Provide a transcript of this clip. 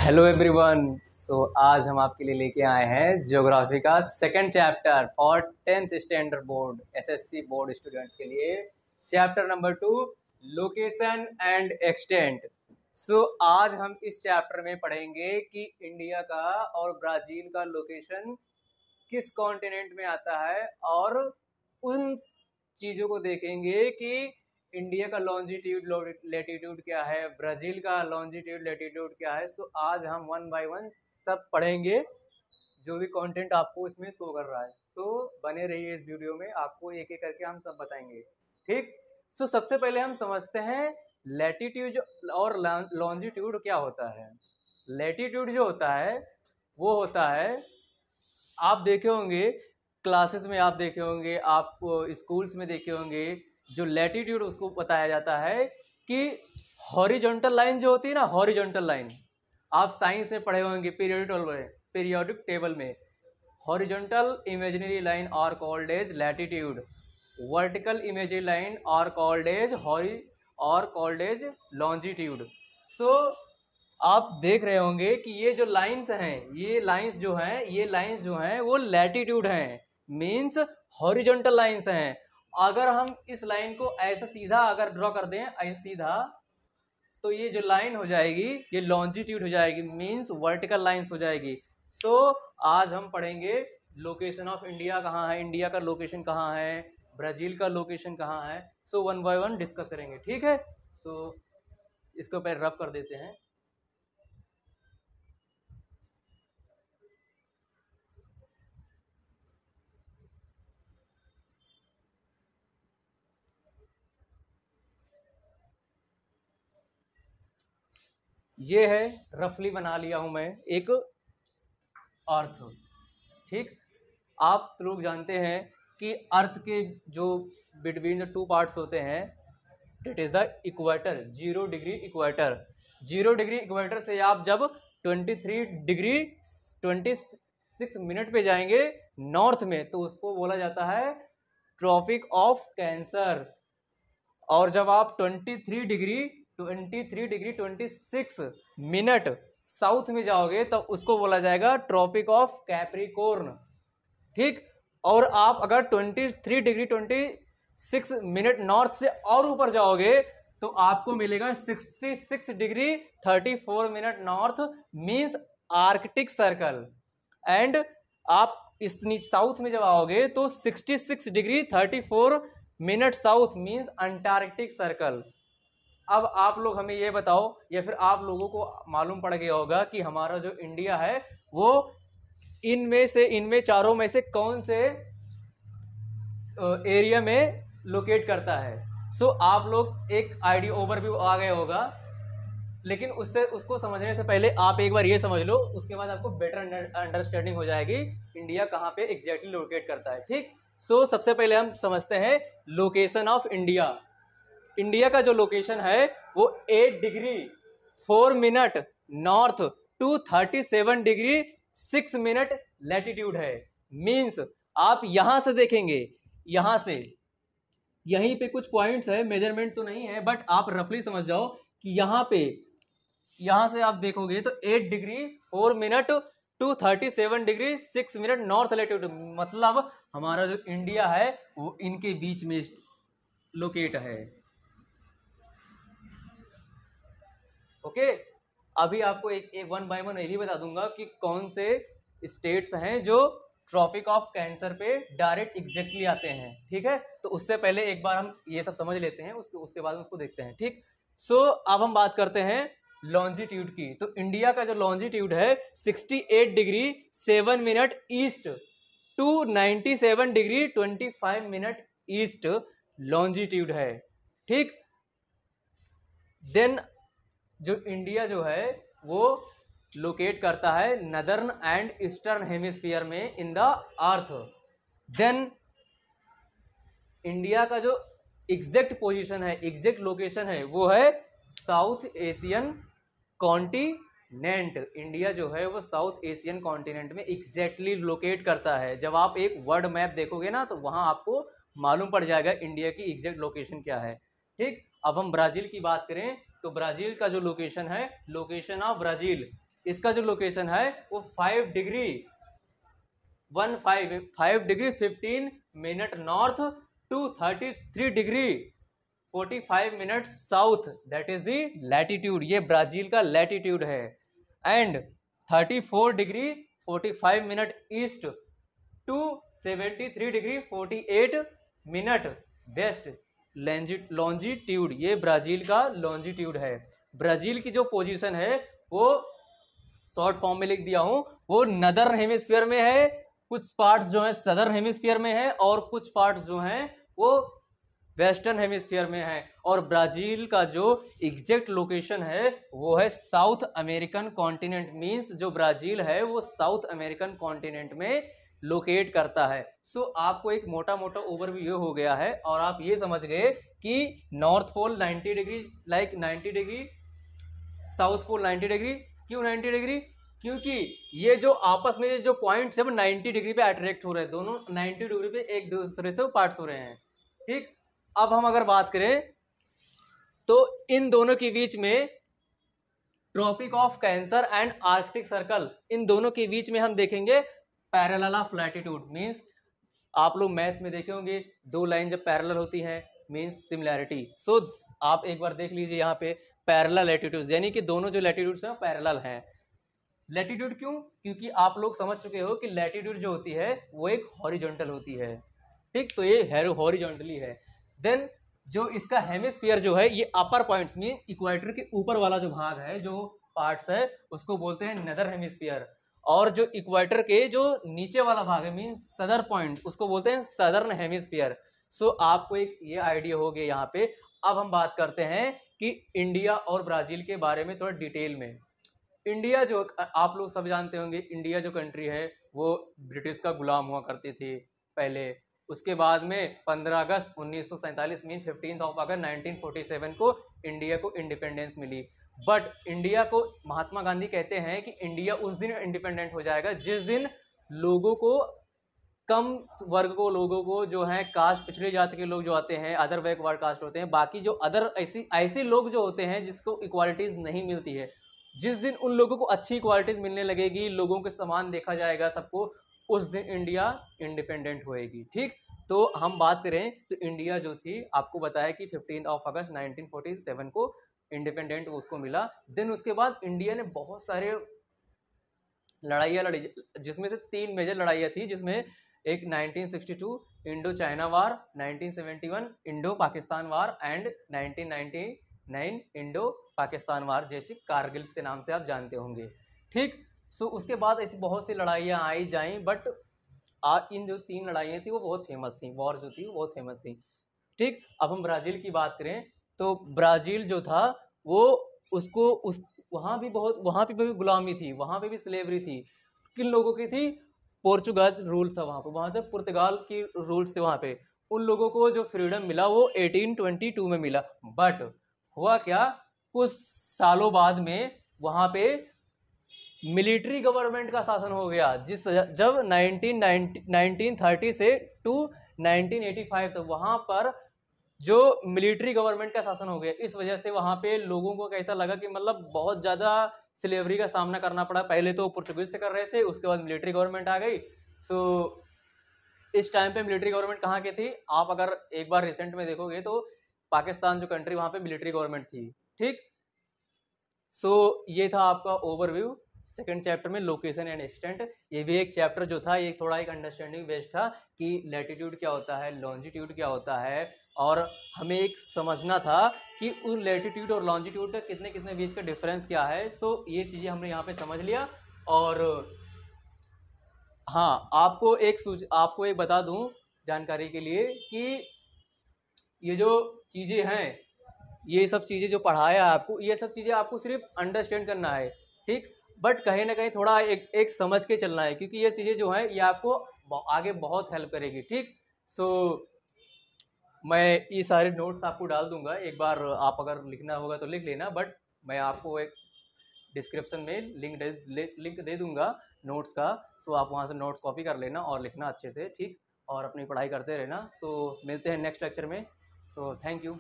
Hello everyone. आज हम आपके लिए लेके आए हैं ज्योग्राफी का second chapter for 10th standard board SSC board students के लिए। Chapter number 2, location and extent. आज हम इस चैप्टर में पढ़ेंगे कि इंडिया का और ब्राज़ील का लोकेशन किस कॉन्टिनेंट में आता है, और उन चीज़ों को देखेंगे कि इंडिया का लॉन्जिट्यूड लेटीट्यूड क्या है, ब्राज़ील का लॉन्जिट्यूड लेटीट्यूड क्या है। आज हम वन बाय वन सब पढ़ेंगे, जो भी कंटेंट आपको इसमें शो कर रहा है। बने रहिए इस वीडियो में, आपको एक एक करके हम सब बताएंगे। ठीक। सबसे पहले हम समझते हैं लेटीट्यूड और लॉन्जिट्यूड क्या होता है। लेटीट्यूड जो होता है वो होता है, आप देखे होंगे क्लासेस में, आप देखे होंगे, आप स्कूल्स में देखे होंगे, जो लेटीट्यूड उसको बताया जाता है कि हॉरिजॉन्टल लाइन जो होती है ना, हॉरिजॉन्टल लाइन आप साइंस में पढ़े होंगे पीरियोडिक टेबल में। Horizontal imaginary line are called as latitude, vertical imaginary line are called as longitude. आप देख रहे होंगे कि ये जो लाइंस हैं, ये लाइंस जो हैं वो लैटिट्यूड हैं, मींस हॉरिजॉन्टल लाइंस हैं। अगर हम इस लाइन को ऐसा सीधा अगर ड्रॉ कर दें, ऐसा सीधा, तो ये जो लाइन हो जाएगी ये लॉन्जिट्यूड हो जाएगी, मींस वर्टिकल लाइंस हो जाएगी। आज हम पढ़ेंगे लोकेशन ऑफ इंडिया कहाँ है, इंडिया का लोकेशन कहाँ है, ब्राज़ील का लोकेशन कहाँ है। वन बाय वन डिस्कस करेंगे, ठीक है। इसको पहले रफ कर देते हैं। ये है, रफली बना लिया हूं मैं एक अर्थ। ठीक। आप लोग जानते हैं कि अर्थ के जो बिटवीन द टू पार्ट्स होते हैं, it is the equator, 0 degree equator. 0 degree equator से आप जब 23 डिग्री 26 मिनट पे जाएंगे नॉर्थ में, तो उसको बोला जाता है ट्रॉपिक ऑफ कैंसर। और जब आप 23 डिग्री 26 मिनट साउथ में जाओगे तब उसको बोला जाएगा ट्रॉपिक ऑफ कैप्रिकॉर्न। ठीक। और आप अगर 23 डिग्री 26 मिनट नॉर्थ से और ऊपर जाओगे तो आपको मिलेगा 66 degree 34 minute north, means Arctic circle. And आप इस साउथ में जब आओगे तो 66 degree 34 minute south, means Antarctic circle. अब आप लोग हमें ये बताओ, या फिर आप लोगों को मालूम पड़ गया होगा कि हमारा जो इंडिया है वो इनमें चारों में से कौन से एरिया में लोकेट करता है। आप लोग एक आइडिया ओवरव्यू आ गया होगा, लेकिन उसको समझने से पहले आप एक बार ये समझ लो, उसके बाद आपको बेटर अंडरस्टैंडिंग हो जाएगी इंडिया कहाँ पे एग्जैक्टली लोकेट करता है। ठीक। सबसे पहले हम समझते हैं लोकेशन ऑफ इंडिया। इंडिया का जो लोकेशन है वो 8 degree 4 minute north to 37 degree 6 minute latitude है। मींस आप यहां से देखेंगे, यहां से यहीं पे कुछ पॉइंट्स है, मेजरमेंट तो नहीं है, बट आप रफली समझ जाओ कि यहां से आप देखोगे तो 8 degree 4 minute to 37 degree 6 minute north latitude, मतलब हमारा जो इंडिया है वो इनके बीच में लोकेट है। ओके। अभी आपको एक वन बाय वन ये भी बता दूंगा कि कौन से स्टेट्स हैं जो ट्रॉपिक ऑफ कैंसर पे डायरेक्ट एग्जैक्टली आते हैं। ठीक है। तो उससे पहले एक बार हम ये सब समझ लेते हैं, उसके बाद उसको देखते हैं। ठीक। अब हम बात करते हैं लॉन्जिट्यूड की। तो इंडिया का जो लॉन्जिट्यूड है 68 degree 7 minute east to 97 degree 25 minute east longitude है। ठीक। देन जो इंडिया जो है वो लोकेट करता है नदर्न एंड ईस्टर्न हेमिस्फीयर में in the earth. Then India का जो एग्जैक्ट पोजीशन है, एग्जैक्ट लोकेशन है, वो है साउथ एशियन कॉन्टिनेंट। इंडिया जो है वो साउथ एशियन कॉन्टिनेंट में एग्जैक्टली लोकेट करता है। जब आप एक वर्ल्ड मैप देखोगे ना तो वहां आपको मालूम पड़ जाएगा इंडिया की एग्जैक्ट लोकेशन क्या है। ठीक। अब हम ब्राज़ील की बात करें तो ब्राज़ील का जो लोकेशन है, लोकेशन ऑफ ब्राज़ील इसका जो लोकेशन है वो 5 degree 15 minute north to 33 degree 45 minute south, that is the latitude, ये ब्राजील का लैटिट्यूड है। And 34 degree 45 minute east to 73 degree 48 minute west longitude, ये ब्राजील का लॉन्जिट्यूड है। ब्राजील की जो पोजीशन है वो शॉर्ट फॉर्म में लिख दिया हूं, वो नदर्न हेमिस्फीयर में है, कुछ पार्ट्स जो है सदर्न हेमिस्फीयर में है और कुछ पार्ट्स जो हैं वो वेस्टर्न हेमिस्फीयर में है। और ब्राजील का जो एग्जैक्ट लोकेशन है वो है साउथ अमेरिकन कॉन्टिनेंट, मींस जो ब्राजील है वो साउथ अमेरिकन कॉन्टिनेंट में लोकेट करता है। सो आपको एक मोटा मोटा ओवरव्यू हो गया है और आप ये समझ गए कि north pole 90 degree like 90 degree, south pole 90 degree. क्यों 90 डिग्री? क्योंकि ये जो आपस में जो पॉइंट्स है वो 90 डिग्री पे अट्रैक्ट हो रहे हैं, दोनों 90 डिग्री पे एक दूसरे से पार्ट्स हो रहे हैं। ठीक, अब हम अगर बात करें तो इन दोनों के बीच में tropic of cancer and arctic circle, इन दोनों के बीच में हम देखेंगे पैरेलल ऑफ लैटिट्यूड, मींस आप लोग मैथ में देखे होंगे दो लाइन जब पैरेलल होती हैं मींस सिमिलैरिटी। सो आप एक बार देख लीजिए यहाँ पे पैरेलल लैटिट्यूड, यानी कि दोनों जो लैटिट्यूड्स हैं पैरेलल हैं। लैटिट्यूड क्यों? क्योंकि आप लोग समझ चुके हो कि लैटिट्यूड जो होती है वो एक हॉरिजॉन्टल होती है। ठीक, तो ये हॉरिजॉन्टली है। देन जो इसका हेमिस्फीयर जो है ये अपर पॉइंट्स में इक्वेटर के ऊपर वाला जो भाग है, जो पार्ट्स है उसको बोलते हैं नदर हेमिस्फीयर, और जो इक्वेटर के जो नीचे वाला भाग है मीन सदर पॉइंट उसको बोलते हैं सदर्न हेमिस्फीयर। सो आपको एक ये आइडिया हो गया यहाँ पे। अब हम बात करते हैं कि इंडिया और ब्राजील के बारे में थोड़ा डिटेल में। इंडिया जो आप लोग सब जानते होंगे, इंडिया जो कंट्री है वो ब्रिटिश का गुलाम हुआ करती थी पहले। उसके बाद में 15 अगस्त 1947 मीन 15 अगस्त 1947 को इंडिया को इंडिपेंडेंस मिली। बट इंडिया को महात्मा गांधी कहते हैं कि इंडिया उस दिन इंडिपेंडेंट हो जाएगा जिस दिन लोगों को, कम वर्ग को लोगों को जो है कास्ट पिछड़ी जाति के लोग जो आते हैं, अदर बैकवर्ड कास्ट होते हैं, बाकी जो अदर ऐसे लोग जो होते हैं जिसको इक्वालिटीज नहीं मिलती है, जिस दिन उन लोगों को अच्छी इक्वालिटीज मिलने लगेगी, लोगों के समान देखा जाएगा सबको, उस दिन इंडिया इंडिपेंडेंट होएगी। ठीक, तो हम बात करें तो इंडिया जो थी आपको बताया कि 15 अगस्त 1947 को इंडिपेंडेंट उसको मिला। देन उसके बाद इंडिया ने बहुत सारे लड़ाइयाँ लड़ी, जिसमें से 3 मेजर लड़ाइयाँ थी, जिसमें एक 1962 Indo China war, 1971 Indo Pakistan war and 1999 Indo Pakistan war, जैसे कारगिल से नाम से आप जानते होंगे। ठीक, सो उसके बाद ऐसी बहुत सी लड़ाइयाँ आई जाएं, बट इन जो 3 लड़ाइयाँ थी वो बहुत फेमस थी, वॉर जो थी वो बहुत फेमस थी। ठीक, अब हम ब्राज़ील की बात करें तो ब्राज़ील जो था वो उसको उस वहाँ पे भी गुलामी थी, वहाँ पे भी स्लेवरी थी। किन लोगों की थी? पोर्चुगीज रूल था वहाँ से पुर्तगाल की रूल्स थे वहाँ पे। उन लोगों को जो फ्रीडम मिला वो 1822 में मिला। बट हुआ क्या, कुछ सालों बाद में वहाँ पे मिलिट्री गवर्नमेंट का शासन हो गया, जब 1930 से टू 1985 तक वहाँ पर जो मिलिट्री गवर्नमेंट का शासन हो गया। इस वजह से वहाँ पे लोगों को कैसा लगा कि मतलब बहुत ज़्यादा स्लेवरी का सामना करना पड़ा। पहले तो पोर्चुगीज से कर रहे थे, उसके बाद मिलिट्री गवर्नमेंट आ गई। सो इस टाइम पे मिलिट्री गवर्नमेंट कहाँ की थी? आप अगर एक बार रिसेंट में देखोगे तो पाकिस्तान जो कंट्री, वहाँ पे मिलिट्री गवर्नमेंट थी। ठीक, सो ये था आपका ओवरव्यू सेकंड चैप्टर में, लोकेशन एंड एक्सटेंट। ये भी एक चैप्टर जो था ये थोड़ा एक अंडरस्टैंडिंग बेस्ड था कि लैटिट्यूड क्या होता है, लॉन्जिट्यूड क्या होता है, और हमें एक समझना था कि उन लैटिट्यूड और लॉन्जिट्यूड का कितने कितने बीच का डिफरेंस क्या है। सो ये चीज़ें हमने यहाँ पे समझ लिया। और हाँ, आपको एक बता दूँ जानकारी के लिए कि ये जो चीज़ें हैं, ये सब चीज़ें जो पढ़ाया आपको, ये सब चीज़ें आपको सिर्फ अंडरस्टैंड करना है। ठीक, बट कहीं ना कहीं थोड़ा एक समझ के चलना है, क्योंकि ये चीज़ें जो है ये आपको आगे बहुत हेल्प करेगी। ठीक, सो मैं ये सारे नोट्स आपको डाल दूंगा, एक बार आप अगर लिखना होगा तो लिख लेना, बट मैं आपको एक डिस्क्रिप्शन में लिंक दे दूंगा नोट्स का। सो आप वहाँ से नोट्स कॉपी कर लेना और लिखना अच्छे से। ठीक, और अपनी पढ़ाई करते रहना। सो मिलते हैं नेक्स्ट लेक्चर में। So thank you.